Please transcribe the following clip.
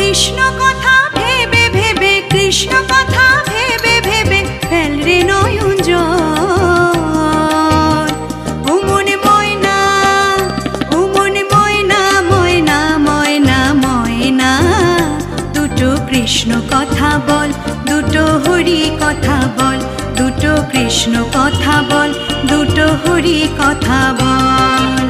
কৃষ্ণ কথা ভেবে ভেবে, কৃষ্ণ কথা ভেবে ভেবে ফেল রে নয়ন জল। ও মনে ময়না, ও মনে ময়না, ময়না ময়না ময়না, দুটো কৃষ্ণ কথা বল, দুটো হরি কথা বল, দুটো কৃষ্ণ কথা বল, দুটো হরি কথা বল।